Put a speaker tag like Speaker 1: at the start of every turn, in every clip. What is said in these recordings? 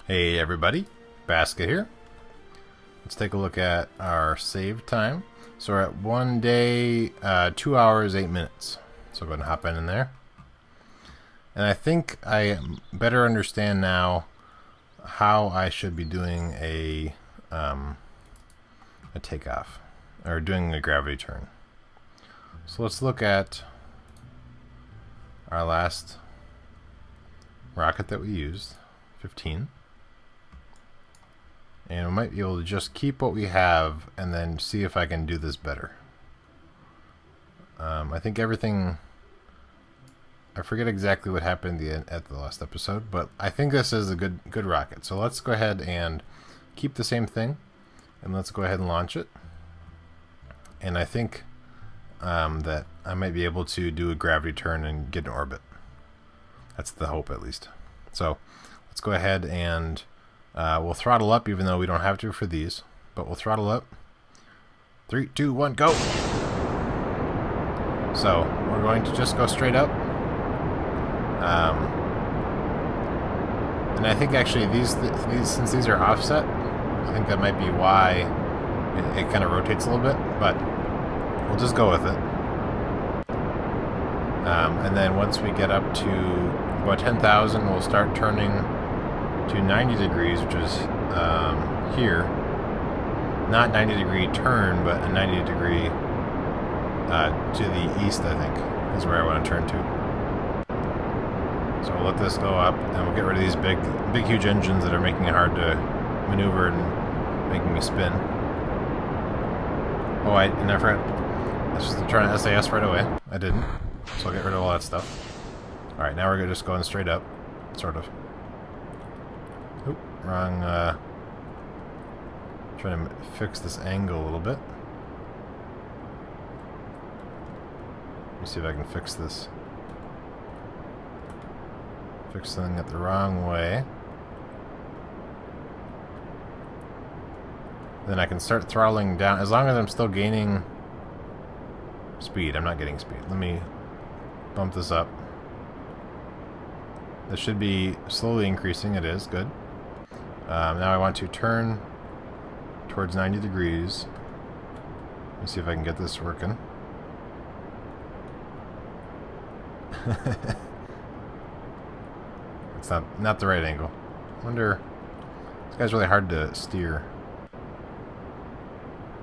Speaker 1: Hey everybody, Basket here. Let's take a look at our save time. So we're at 1 day, 2 hours, 8 minutes. So go ahead and hop in there. And I think I better understand now how I should be doing a takeoff, or doing a gravity turn. So let's look at our last rocket that we used, 15. And we might be able to just keep what we have and then see if I can do this better. I think everything... I forget exactly what happened at the last episode, but I think this is a good rocket. So let's go ahead and keep the same thing, and let's go ahead and launch it. And I think that I might be able to do a gravity turn and get in orbit. That's the hope, at least. So let's go ahead and we'll throttle up, even though we don't have to for these, but we'll throttle up. 3, 2, 1, go! So we're going to just go straight up. And I think actually these since these are offset, I think that might be why it kind of rotates a little bit, but we'll just go with it. And then once we get up to about 10,000, we'll start turning to 90 degrees, which is here. Not 90 degree turn, but a 90 degree to the east, I think, is where I want to turn to. So we'll let this go up, and we'll get rid of these big huge engines that are making it hard to maneuver and making me spin. Oh, and I forgot. I was just trying to SAS right away. I didn't. So I'll get rid of all that stuff. Alright, now we're just going straight up. Sort of. Oop, wrong, trying to fix this angle a little bit. Let me see if I can fix this. Fixing it the wrong way. Then I can start throttling down, as long as I'm still gaining speed. I'm not getting speed. Let me bump this up. This should be slowly increasing. It is. Good. Now I want to turn towards 90 degrees. Let me see if I can get this working. It's not the right angle. I wonder... This guy's really hard to steer.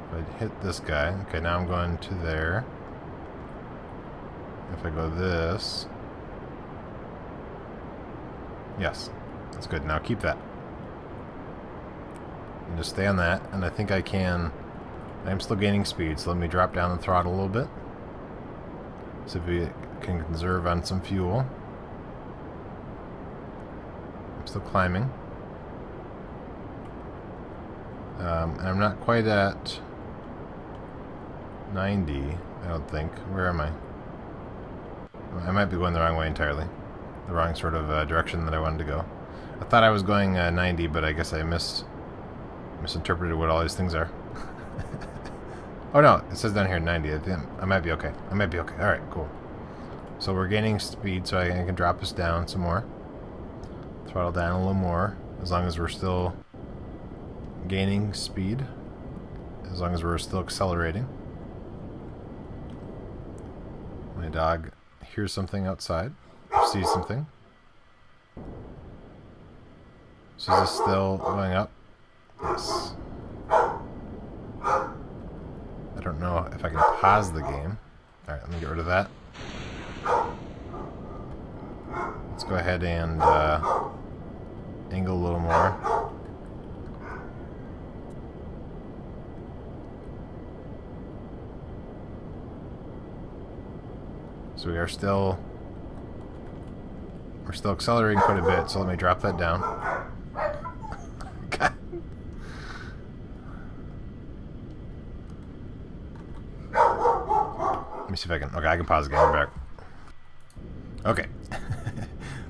Speaker 1: If I hit this guy... Okay, now I'm going to there. If I go this... Yes. That's good. Now keep that. And just stay on that. And I think I can... I'm still gaining speed, so let me drop down the throttle a little bit. See if we can conserve on some fuel. I'm still climbing. And I'm not quite at 90, I don't think. Where am I? I might be going the wrong way entirely. The wrong sort of direction that I wanted to go. I thought I was going 90, but I guess I misinterpreted what all these things are. Oh no, it says down here 90. I might be okay. I might be okay. Alright, cool. So we're gaining speed, so I can drop us down some more. Throttle down a little more, as long as we're still gaining speed. As long as we're still accelerating. My dog hears something outside. Sees something. So is this still going up? Yes. I don't know if I can pause the game. Alright, let me get rid of that. Let's go ahead and angle a little more. So we're still accelerating quite a bit, so let me drop that down. God. Let me see if I can... Okay, I can pause the game. We're back. Okay.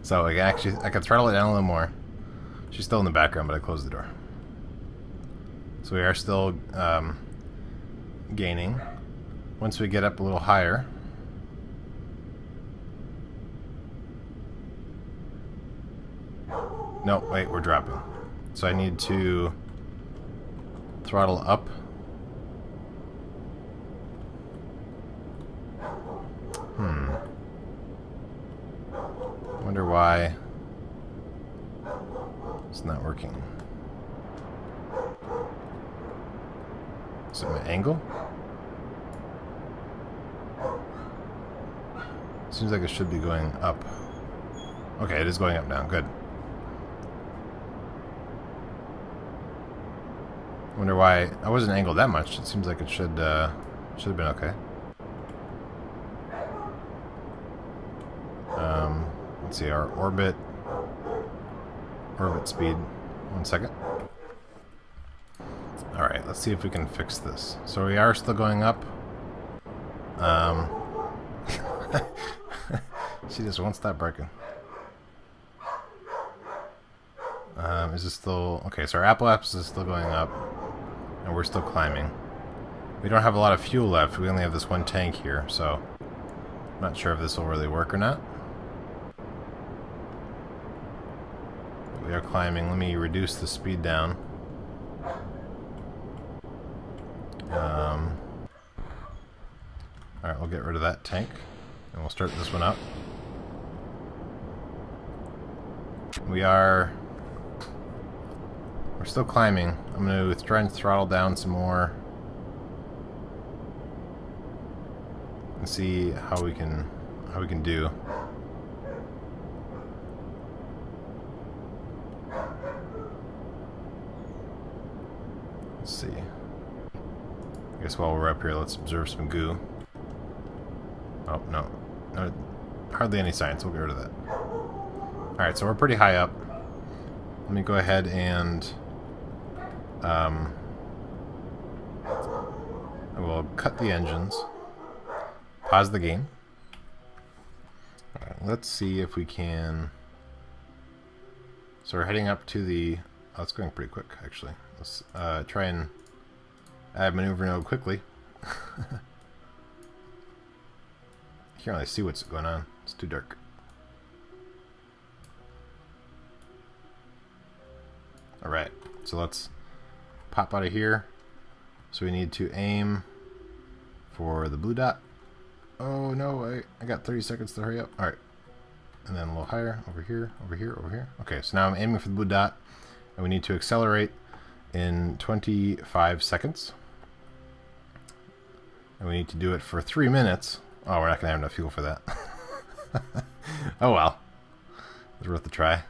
Speaker 1: So I can throttle it down a little more. She's still in the background, but I closed the door. So we are still gaining. Once we get up a little higher... No, wait, we're dropping. So I need to throttle up. Wonder why it's not working. Is it my angle? Seems like it should be going up. Okay, it is going up now. Good. Wonder why I wasn't angled that much. It seems like it should have been okay. Let's see our orbit speed. 1 second. All right, let's see if we can fix this. So we are still going up. She just won't stop barking. Is this still okay? So our Apple apps is still going up, and we're still climbing. We don't have a lot of fuel left. We only have this one tank here, so I'm not sure if this will really work or not. But we are climbing. Let me reduce the speed down. Alright, we'll get rid of that tank, and we'll start this one up. We're still climbing. I'm going to try and throttle down some more and see how we can do. Let's see. I guess while we're up here, let's observe some goo. Oh, no. No, hardly any science. We'll get rid of that. Alright, so we're pretty high up. Let me go ahead and I will cut the engines. Pause the game. Alright, let's see if we can... So we're heading up to the... Oh, it's going pretty quick, actually. Let's try and add maneuver node quickly. I can't really see what's going on. It's too dark. Alright, so let's pop out of here. So we need to aim for the blue dot. Oh no, I got 30 seconds to hurry up. Alright. And then a little higher, over here, over here, over here. Okay, so now I'm aiming for the blue dot. And we need to accelerate in 25 seconds. And we need to do it for 3 minutes. Oh, we're not going to have enough fuel for that. Oh well. It was worth a try.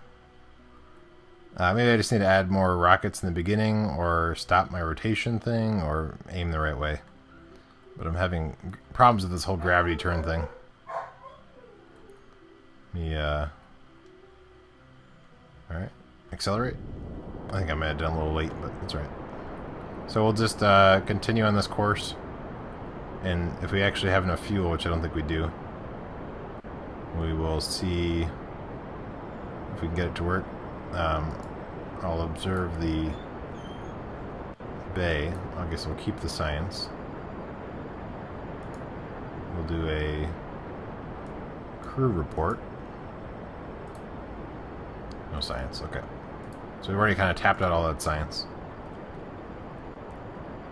Speaker 1: Maybe I just need to add more rockets in the beginning, or stop my rotation thing, or aim the right way. But I'm having problems with this whole gravity turn thing. Alright. Accelerate. I think I might have done a little late, but that's right. So we'll just continue on this course. And if we actually have enough fuel, which I don't think we do, we will see if we can get it to work. I'll observe the bay. I guess we'll keep the science. We'll do a crew report. No science, okay. So we've already kind of tapped out all that science.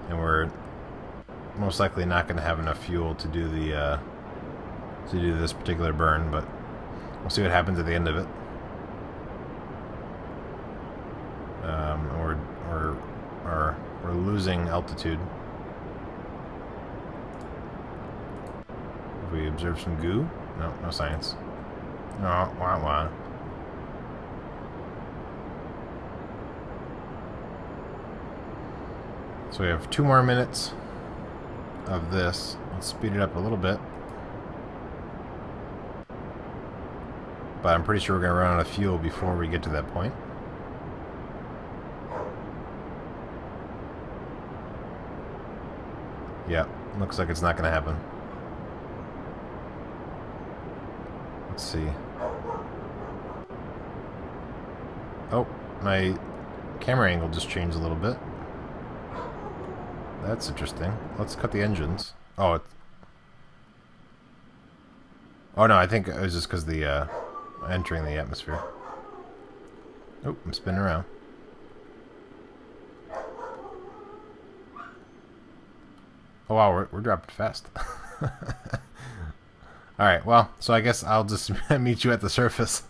Speaker 1: And we're most likely not going to have enough fuel to do the this particular burn, but we'll see what happens at the end of it. We're losing altitude. If we observe some goo? No, no science. No, wah wah. So we have 2 more minutes of this. Let's speed it up a little bit. But I'm pretty sure we're going to run out of fuel before we get to that point. Yeah, looks like it's not going to happen. Let's see. Oh, my camera angle just changed a little bit. That's interesting. Let's cut the engines. Oh, oh no, I think it was just because the entering the atmosphere. Oh, I'm spinning around. Oh wow, we're dropping fast. Alright, well, so I guess I'll just meet you at the surface.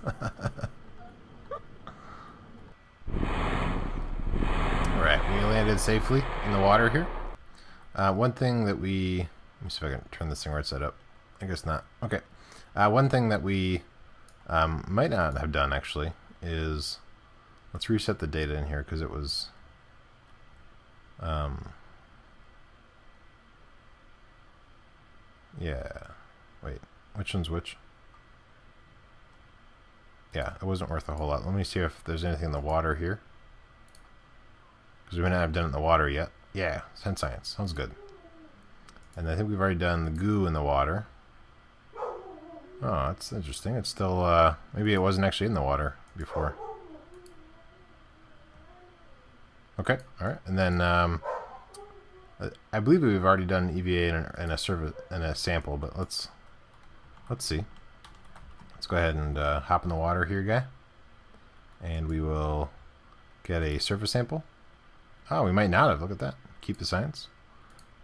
Speaker 1: Alright, we landed safely in the water here. One thing that we... Let me see if I can turn this thing right side up. I guess not. Okay. One thing that we might not have done, actually, is... Let's reset the data in here, because it was... yeah. Wait. Which one's which? Yeah, it wasn't worth a whole lot. Let me see if there's anything in the water here. Because we may not have done it in the water yet. Yeah, send science. Sounds good. And I think we've already done the goo in the water. Oh, that's interesting. It's still, maybe it wasn't actually in the water before. Okay, alright. And then, I believe we've already done EVA and a service and a sample, but let's see. Let's go ahead and hop in the water here, guy. And we will get a surface sample. Oh, we might not have. Look at that. Keep the science.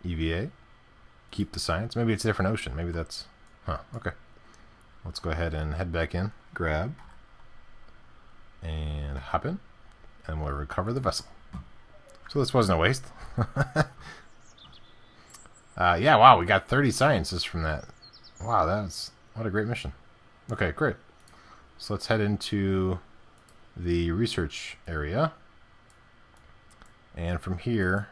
Speaker 1: EVA. Keep the science. Maybe it's a different ocean. Maybe that's... Huh, okay. Let's go ahead and head back in. Grab. And hop in. And we'll recover the vessel. So this wasn't a waste. Yeah, wow, we got 30 sciences from that. Wow, that's... What a great mission. Okay, great. So let's head into the research area. And from here,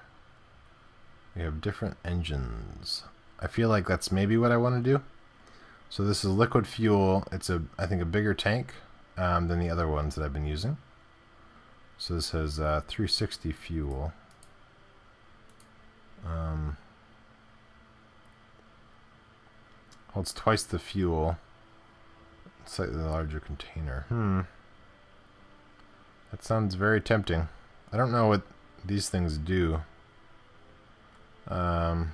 Speaker 1: we have different engines. I feel like that's maybe what I want to do. So this is liquid fuel. It's I think a bigger tank than the other ones that I've been using. So this has 360 fuel. Holds twice the fuel. Slightly larger container. That sounds very tempting. I don't know what these things do. But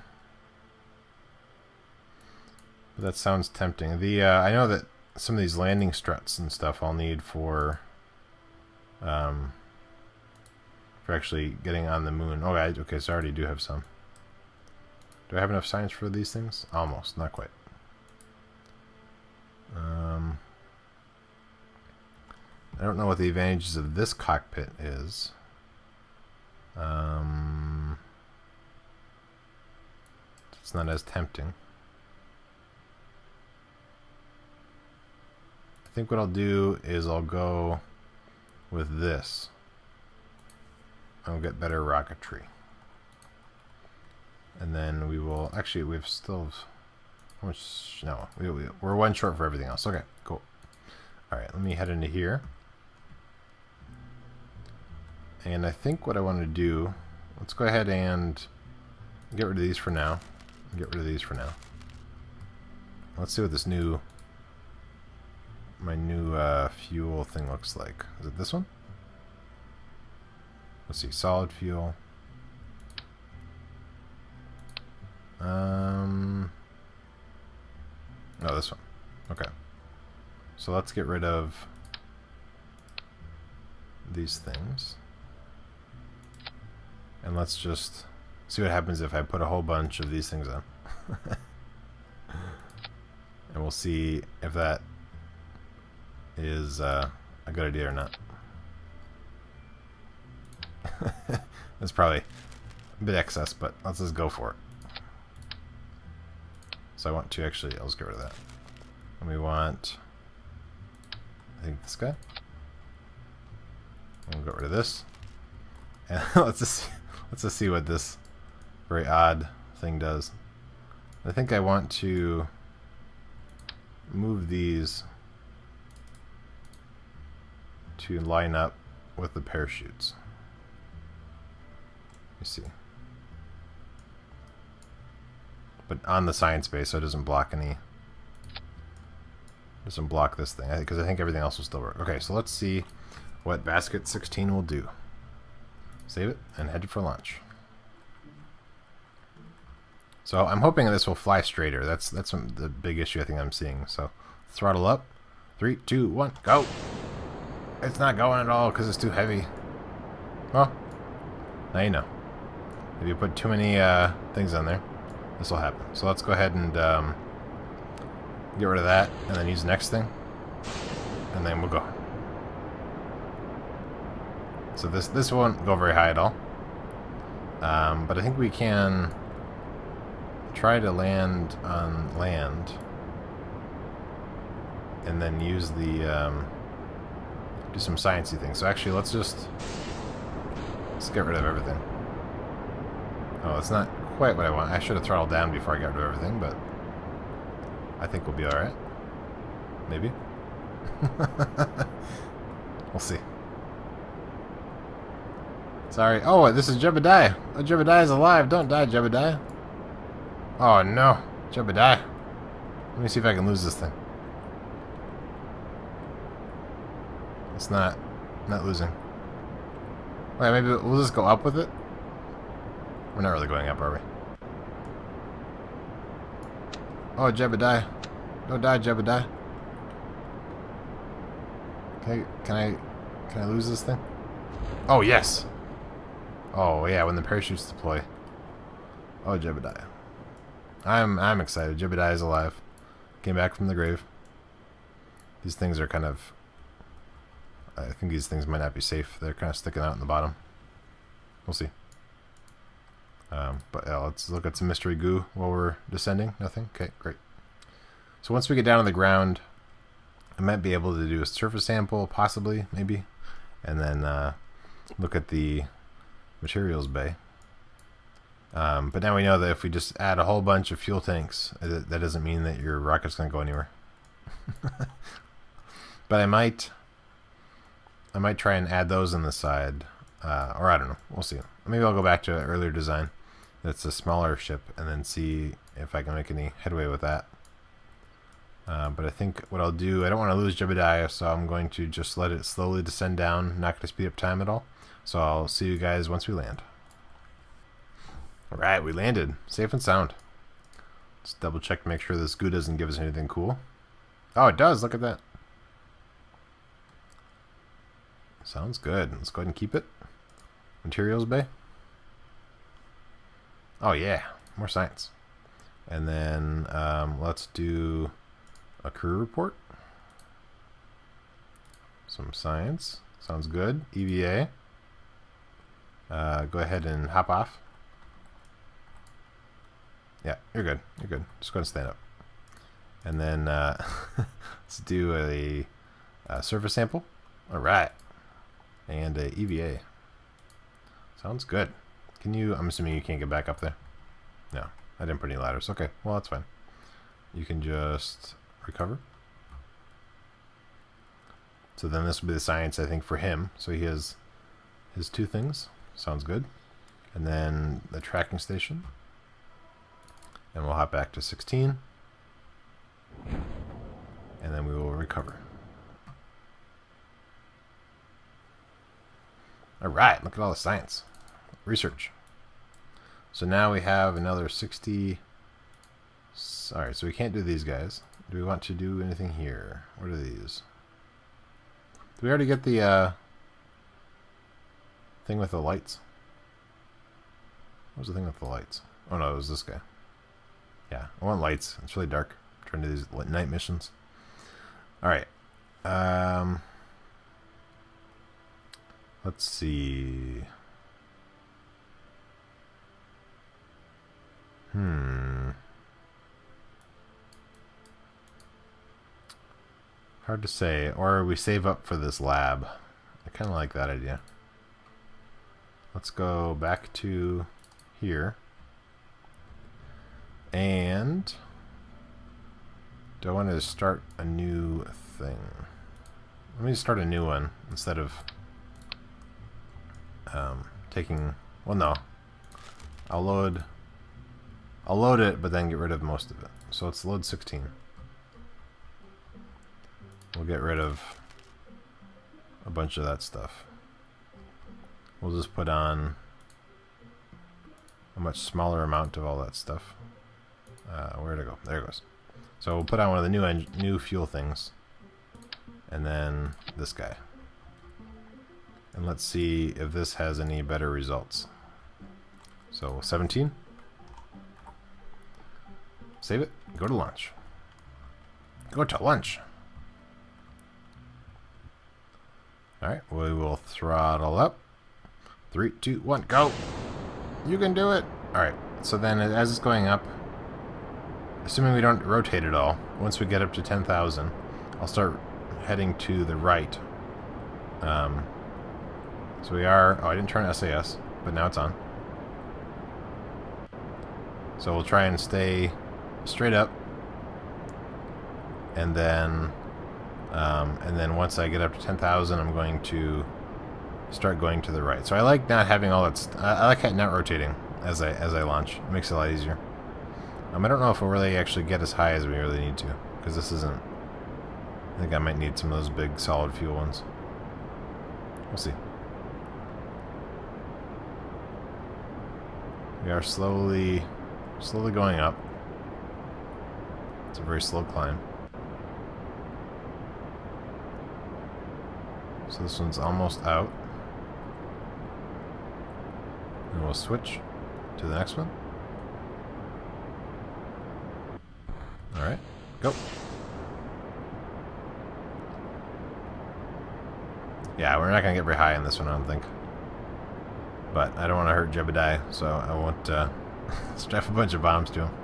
Speaker 1: that sounds tempting. I know that some of these landing struts and stuff I'll need for actually getting on the moon. Oh, okay, so I already do have some. Do I have enough science for these things? Almost, not quite. I don't know what the advantages of this cockpit is. It's not as tempting. I think what I'll do is I'll go with this. I'll get better rocketry. And then we will... Actually, we've still... How much... No, we're one short for everything else. Okay, cool. Alright, let me head into here. And I think what I want to do... Let's go ahead and get rid of these for now. Get rid of these for now. Let's see what this new... My new fuel thing looks like. Is it this one? Let's see, solid fuel. No, this one. Okay. So let's get rid of these things. And let's just see what happens if I put a whole bunch of these things on. And we'll see if that is a good idea or not. That's probably a bit excess, but let's just go for it. So I want to actually, I'll just get rid of that. And we want, I think this guy. We'll get rid of this. And let's just see what this very odd thing does. I think I want to move these to line up with the parachutes. You see. But on the science base, so it doesn't block any... Doesn't block this thing, because I think everything else will still work. Okay, so let's see what Basket 16 will do. Save it, and head for launch. So I'm hoping that this will fly straighter. That's the big issue I think I'm seeing. So throttle up. 3, 2, 1, go! It's not going at all because it's too heavy. Well, now you know. If you put too many things on there. this will happen. So let's go ahead and get rid of that, and then use the next thing, and then we'll go. So this won't go very high at all, but I think we can try to land on land, and then use the do some sciencey things. So actually, let's get rid of everything. Oh, it's not quite what I want. I should have throttled down before I got rid of everything, but I think we'll be alright. Maybe. We'll see. Sorry. Oh, this is Jebediah. Oh, Jebediah's alive. Don't die, Jebediah. Oh, no. Jebediah. Let me see if I can lose this thing. It's not losing. Wait, maybe we'll just go up with it? We're not really going up, are we? Oh, Jebediah. Don't die, Jebediah. Can I lose this thing? Oh, yes! Oh, yeah, when the parachutes deploy. Oh, Jebediah. I'm excited. Jebediah is alive. Came back from the grave. These things are kind of... I think these things might not be safe. They're kind of sticking out in the bottom. We'll see. But yeah, let's look at some mystery goo while we're descending. Nothing? Okay, great. So once we get down to the ground, I might be able to do a surface sample, possibly, maybe, and then look at the materials bay. But now we know that if we just add a whole bunch of fuel tanks, that doesn't mean that your rocket's going to go anywhere. But I might try and add those on the side, or I don't know. We'll see. Maybe I'll go back to an earlier design that's a smaller ship and then see if I can make any headway with that. But I think what I'll do, I don't want to lose Jebediah, so I'm going to just let it slowly descend down, not going to speed up time at all. So I'll see you guys once we land. Alright, we landed. Safe and sound. Let's double check to make sure this goo doesn't give us anything cool. Oh, it does. Look at that. Sounds good. Let's go ahead and keep it. Materials bay. Oh yeah, more science. And then let's do a crew report. Some science. Sounds good. EVA. Go ahead and hop off. Yeah, you're good. You're good. Just go ahead and stand up. And then let's do a surface sample. All right. And a EVA. Sounds good. Can you... I'm assuming you can't get back up there? No. I didn't put any ladders. Okay. Well, that's fine. You can just recover. So then this will be the science, I think, for him. So he has his two things. Sounds good. And then the tracking station. And we'll hop back to 16. And then we will recover. Alright, look at all the science. Research. So now we have another 60... Alright, so we can't do these guys. Do we want to do anything here? What are these? Did we already get the thing with the lights? What was the thing with the lights? Oh no, it was this guy. Yeah, I want lights. It's really dark. I'm trying to do these night missions. Alright. Let's see. Hard to say. Or we save up for this lab. I kind of like that idea. Let's go back to here. And do I want to start a new thing? Let me start a new one instead of taking... Well, no. I'll load it, but then get rid of most of it. So let's load 16. We'll get rid of a bunch of that stuff. We'll just put on a much smaller amount of all that stuff. Where'd it go? There it goes. So we'll put on one of the new fuel things. And then this guy. And let's see if this has any better results. So 17. Save it. Go to lunch. Go to lunch. Alright, we will throttle up. 3, 2, 1, go! You can do it! Alright, so then as it's going up, assuming we don't rotate at all, once we get up to 10,000, I'll start heading to the right. So we are... Oh, I didn't turn SAS, but now it's on. So we'll try and stay straight up. And then once I get up to 10,000, I'm going to start going to the right. So I like not having all that... I like not rotating as I launch. It makes it a lot easier. I don't know if we'll really actually get as high as we really need to, because this isn't... I think I might need some of those big solid fuel ones. We'll see. We are slowly going up. It's a very slow climb. So this one's almost out. And we'll switch to the next one. Alright, go. Yeah, we're not going to get very high on this one, I don't think. But I don't want to hurt Jebediah, so I won't strap a bunch of bombs to him.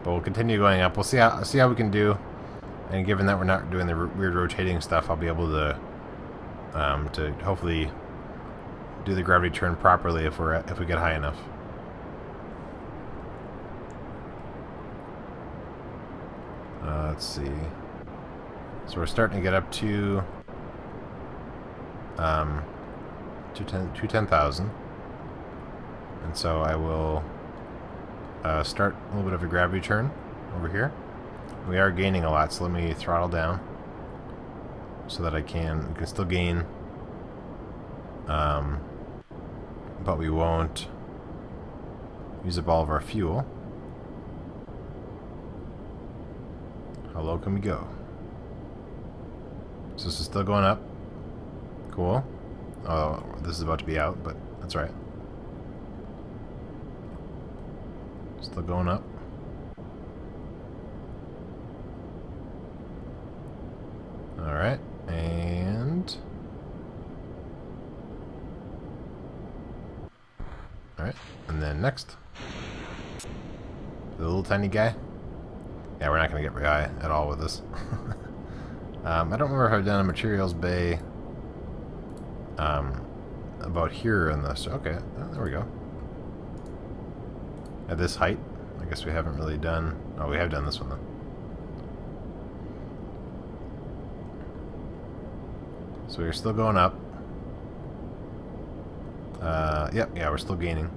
Speaker 1: But we'll continue going up. We'll see how we can do. And given that we're not doing the weird rotating stuff, I'll be able to hopefully do the gravity turn properly if we get high enough. Let's see. So we're starting to get up to 10,000, and so I will start a little bit of a gravity turn over here. We are gaining a lot, so let me throttle down so that we can still gain, but we won't use up all of our fuel. How low can we go? So this is still going up. Cool. Oh, this is about to be out, but that's right. Still going up. Alright, and... Alright, and then next. The little tiny guy. Yeah, we're not going to get very high at all with this. I don't remember if I've done a materials bay about here in this. Okay, there we go. At this height, I guess we haven't really done... Oh, we have done this one then. So we're still going up. Yep, yeah, we're still gaining.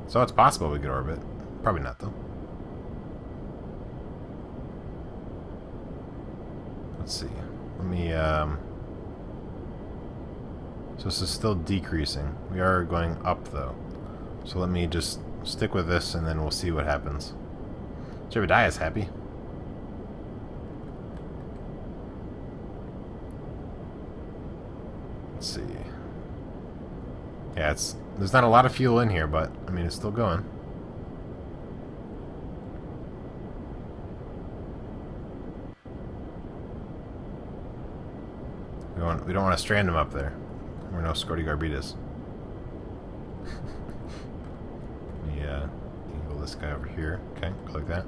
Speaker 1: So it's possible we could orbit. Probably not, though. Let's see. Let me, so this is still decreasing. We are going up, though. So let me just stick with this, and then we'll see what happens. Jebediah is happy. Let's see. Yeah, there's not a lot of fuel in here, but, I mean, it's still going. We don't want to strand him up there. We're no Scoti Garbidis. Let me angle this guy over here. Okay, go like that.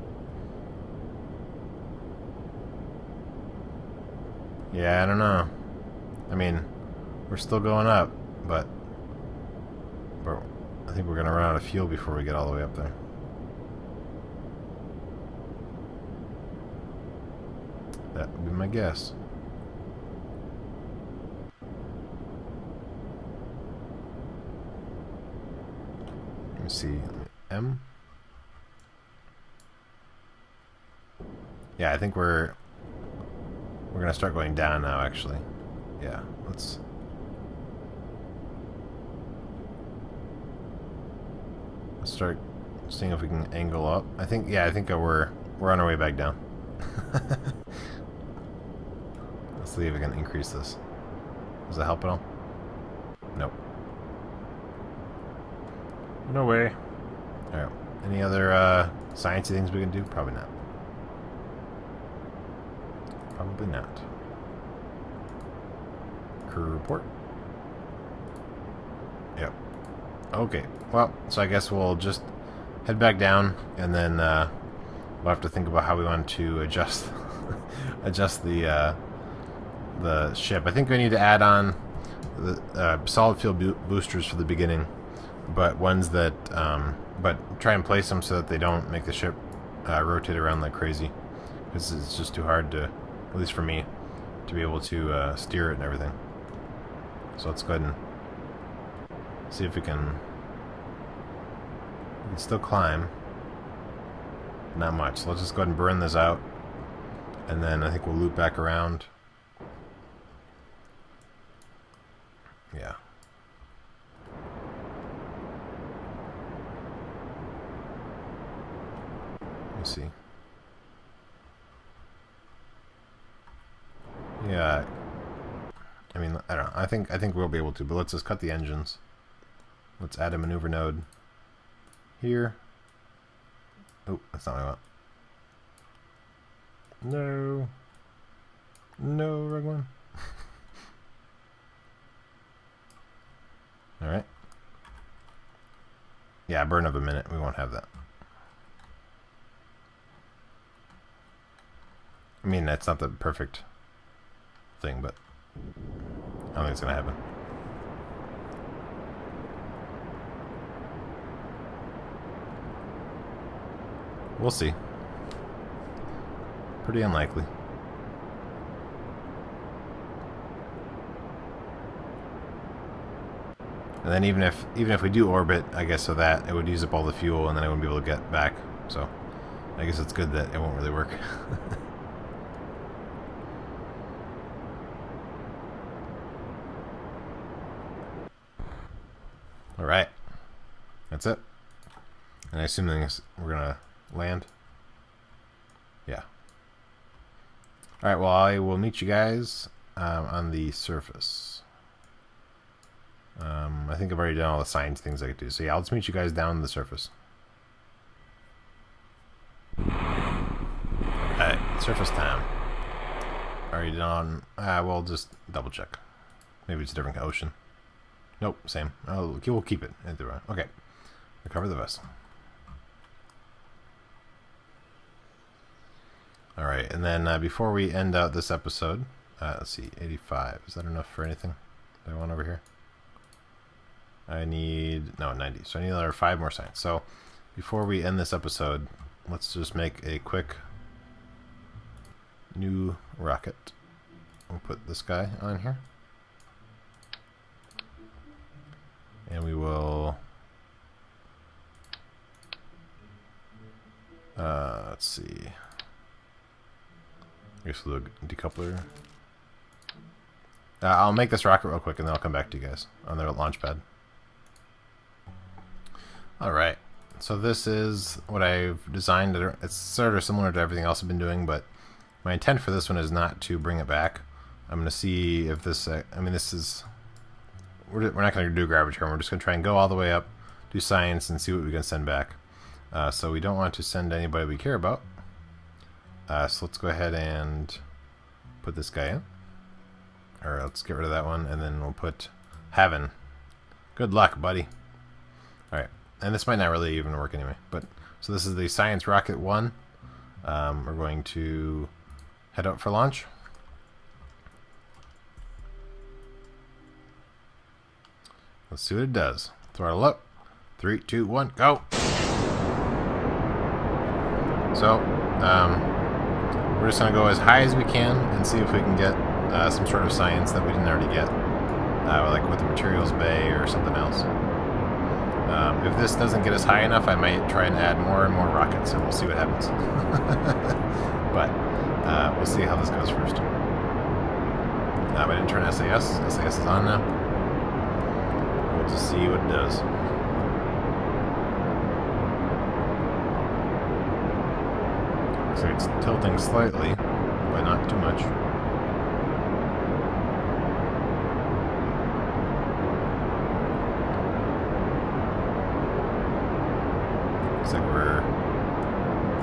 Speaker 1: Yeah, I don't know. I mean, we're still going up, but I think we're going to run out of fuel before we get all the way up there. That would be my guess. Let me see. M. Yeah, I think we're gonna start going down now, actually. Yeah, let's start seeing if we can angle up. I think we're on our way back down. Let's see if we can increase this. Does that help at all? Nope. No way. Alright. Any other sciencey things we can do? Probably not. Probably not. Crew report. Yep. Okay. Well, so I guess we'll just head back down, and then we'll have to think about how we want to adjust adjust the ship. I think we need to add on the solid fuel boosters for the beginning, but ones that but try and place them so that they don't make the ship rotate around like crazy, because it's just too hard to, at least for me, to be able to steer it and everything. So let's go ahead and see if we can still climb. Not much. So let's just go ahead and burn this out, and then I think we'll loop back around. Yeah. Let me see. Yeah. I mean, I don't know. I think we'll be able to, but let's just cut the engines. Let's add a maneuver node here. Oh, that's not what I want. No. No, wrong one. Alright. Yeah, burn of a minute. We won't have that. I mean, that's not the perfect thing, but I don't think it's going to happen. We'll see. Pretty unlikely. And then even if we do orbit, I guess so that it would use up all the fuel, and then I wouldn't be able to get back. So I guess it's good that it won't really work. All right, that's it. And I assume we're gonna land. Yeah. All right. Well, I will meet you guys on the surface. I think I've already done all the science things I could do. So yeah, I'll just meet you guys down on the surface. Alright, surface time. Already done. We'll just double check. Maybe it's a different ocean. Nope, same. Oh, we'll keep it. Okay. Recover the vessel. Alright, and then before we end out this episode, let's see, 85. Is that enough for anything that I want over here? I need, no, 90. So I need another 5 more science. So before we end this episode, let's just make a quick new rocket. We'll put this guy on here. And we will, let's see. I guess we'll do a decoupler. I'll make this rocket real quick, and then I'll come back to you guys on the launch pad. Alright, so this is what I've designed. It's sort of similar to everything else I've been doing, but my intent for this one is not to bring it back. I'm going to see if this, I mean, this is, we're not going to do gravity return. We're just going to try and go all the way up, do science, and see what we can send back. So we don't want to send anybody we care about. So let's go ahead and put this guy in. Or let's get rid of that one, and then we'll put Heaven. Good luck, buddy. Alright. And this might not really even work anyway, but so this is the Science Rocket 1. We're going to head out for launch. Let's see what it does. Throttle up. 3, 2, 1, go! So, we're just going to go as high as we can and see if we can get some sort of science that we didn't already get. Like with the materials bay or something else. If this doesn't get us high enough, I might try and add more and more rockets, and we'll see what happens. But we'll see how this goes first. I didn't turn SAS. SAS is on now. We'll just see what it does. Looks like it's tilting slightly, but not too much.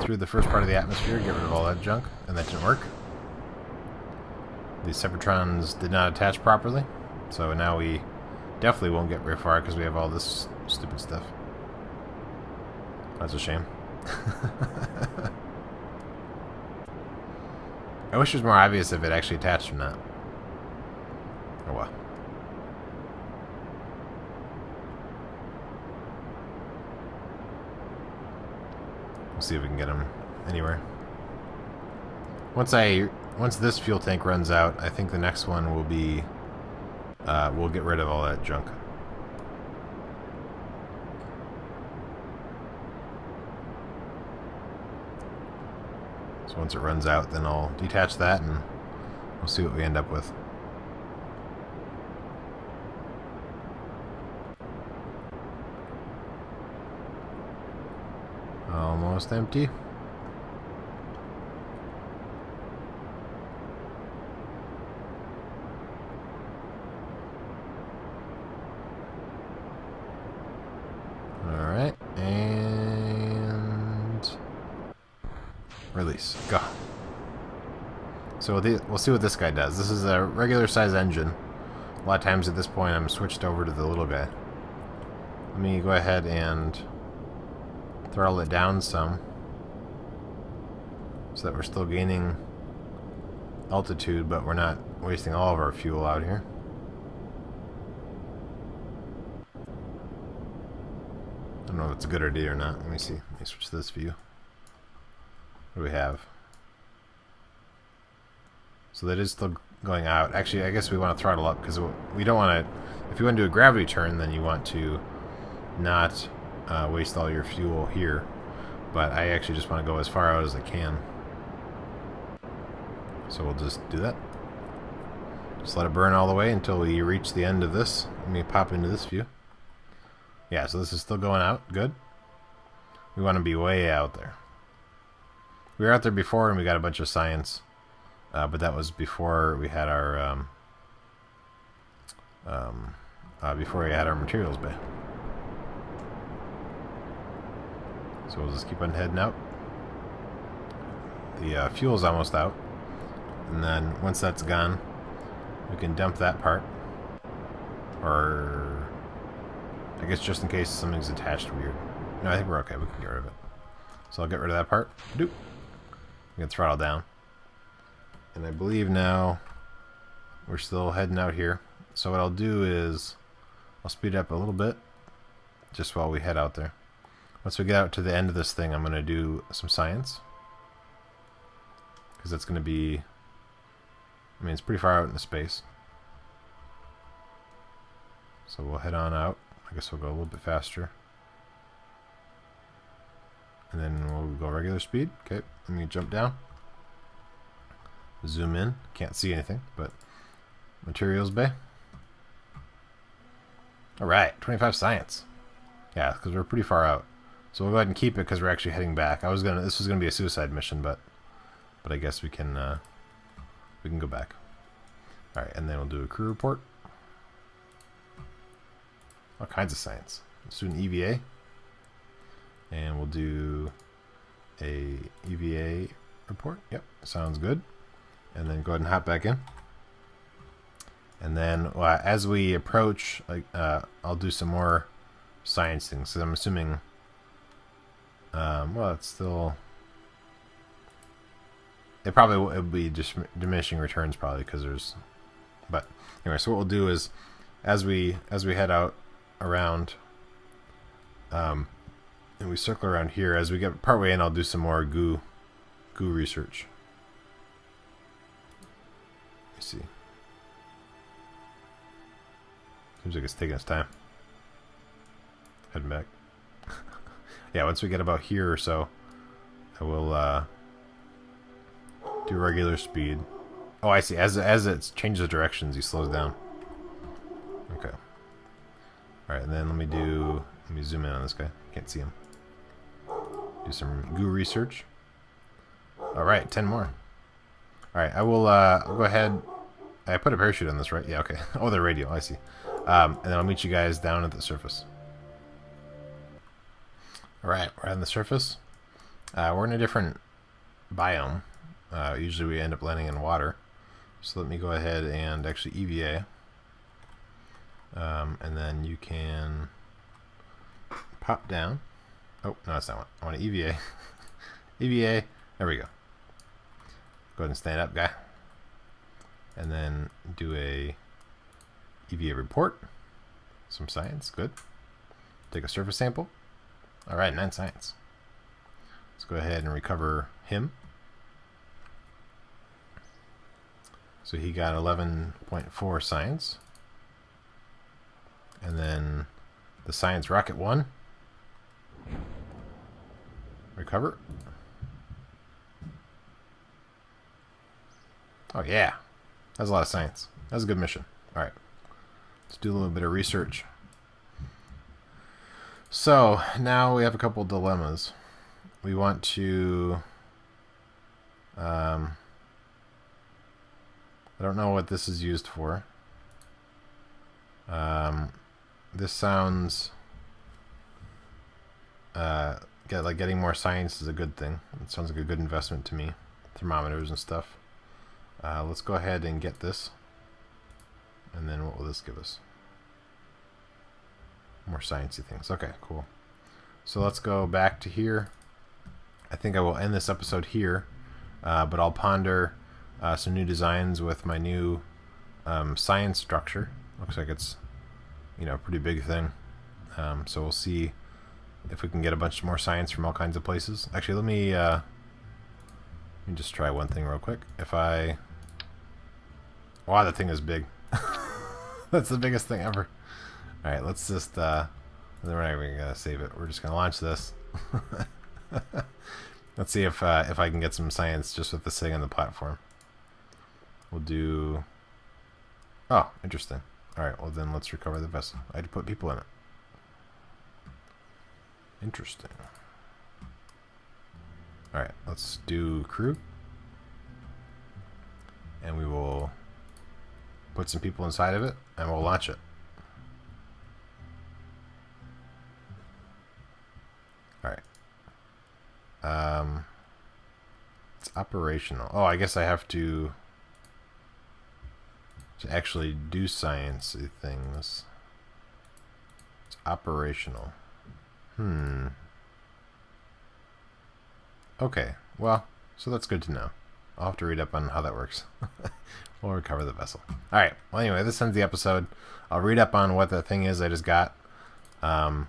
Speaker 1: through the first part of the atmosphere, get rid of all that junk, and that didn't work. These Separatrons did not attach properly, so now we definitely won't get very far because we have all this stupid stuff. That's a shame. I wish it was more obvious if it actually attached or not. Oh well. We'll see if we can get them anywhere. Once this fuel tank runs out, I think the next one will be we'll get rid of all that junk. So once it runs out, then I'll detach that and we'll see what we end up with. Almost empty. Alright, and release. Go. So we'll see what this guy does. This is a regular size engine. A lot of times at this point I'm switched over to the little guy. Let me go ahead and throttle it down some so that we're still gaining altitude, but we're not wasting all of our fuel out here. I don't know if it's a good idea or not. Let me see. Let me switch to this view. What do we have? So that is still going out. Actually, I guess we want to throttle up because we don't want to... If you want to do a gravity turn, then you want to not waste all your fuel here. But I actually just want to go as far out as I can. So we'll just do that. Just let it burn all the way until we reach the end of this. Let me pop into this view. Yeah, so this is still going out. Good. We want to be way out there. We were out there before and we got a bunch of science. But that was before we had our materials bay. So we'll just keep on heading out. The fuel's almost out. And then once that's gone, we can dump that part. Or I guess just in case something's attached weird. No, I think we're okay. We can get rid of it. So I'll get rid of that part. Doop. We can throttle down. And I believe now we're still heading out here. So what I'll do is I'll speed up a little bit just while we head out there. Once we get out to the end of this thing, I'm going to do some science. Because that's going to be... I mean, it's pretty far out into space. So we'll head on out. I guess we'll go a little bit faster. And then we'll go regular speed. Okay, let me jump down. Zoom in. Can't see anything, but materials bay. Alright, 25 science. Yeah, because we're pretty far out. So we'll go ahead and keep it because we're actually heading back. This was gonna be a suicide mission, but I guess we can go back. Alright, and then we'll do a crew report. All kinds of science. Let's do an EVA. And we'll do a EVA report. Yep, sounds good. And then go ahead and hop back in. And then as we approach, I'll do some more science things. So I'm assuming, well, it's still... It'll be just diminishing returns probably because there's... But anyway, so what we'll do is as we head out around, and we circle around here, as we get partway in, I'll do some more goo research. Let me see. Seems like it's taking its time. Heading back. Yeah, once we get about here or so, I will do regular speed. Oh, I see. As it changes directions, he slows down. Okay. All right, and then let me zoom in on this guy. Can't see him. Do some goo research. All right, 10 more. All right, I will I'll go ahead. I put a parachute on this, right? Yeah, okay. Oh, the radio. I see. And then I'll meet you guys down at the surface. All right, we're on the surface. We're in a different biome. Usually we end up landing in water. So let me go ahead and actually EVA. And then you can pop down. Oh, no, that's not one. I want to EVA. EVA. There we go. Go ahead and stand up, guy. And then do a EVA report. Some science. Good. Take a surface sample. All right, 9 science. Let's go ahead and recover him. So he got 11.4 science. And then the science rocket 1. Recover. Oh yeah. That's a lot of science. That was a good mission. Alright. Let's do a little bit of research. So now we have a couple dilemmas. We want to I don't know what this is used for. This sounds like getting more science is a good thing. It sounds like a good investment to me. Thermometers and stuff. Let's go ahead and get this. And then what will this give us? More sciencey things. Okay, cool. So let's go back to here. I think I will end this episode here, but I'll ponder some new designs with my new science structure. Looks like it's, you know, a pretty big thing. So we'll see if we can get a bunch more science from all kinds of places. Actually, let me just try one thing real quick. If I... Wow, that thing is big. That's the biggest thing ever. Alright, let's just... we're not even going to save it. We're just going to launch this. Let's see if I can get some science just with this thing on the platform. We'll do... Oh, interesting. Alright, well then let's recover the vessel. I had to put people in it. Interesting. Alright, let's do crew. And we will put some people inside of it, and we'll launch it. Alright. It's operational. Oh, I guess I have to actually do sciencey things. It's operational. Okay, well, so that's good to know. I'll have to read up on how that works. We'll recover the vessel. Alright, well anyway, this ends the episode. I'll read up on what that thing is I just got. And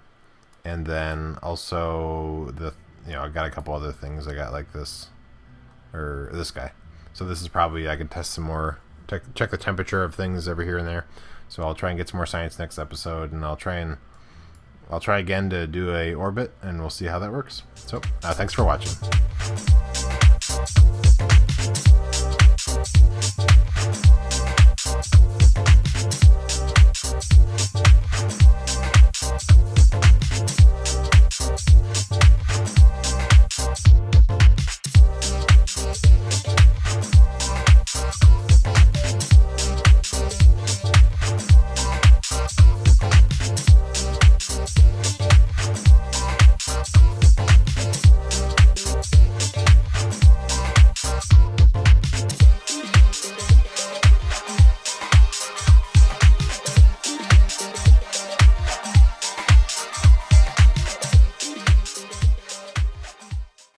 Speaker 1: then also, I got a couple other things. I got like this, or this guy. So this is probably, I could test some more, check the temperature of things over here and there. So I'll try and get some more science next episode, and I'll try again to do a orbit, and we'll see how that works. So, thanks for watching.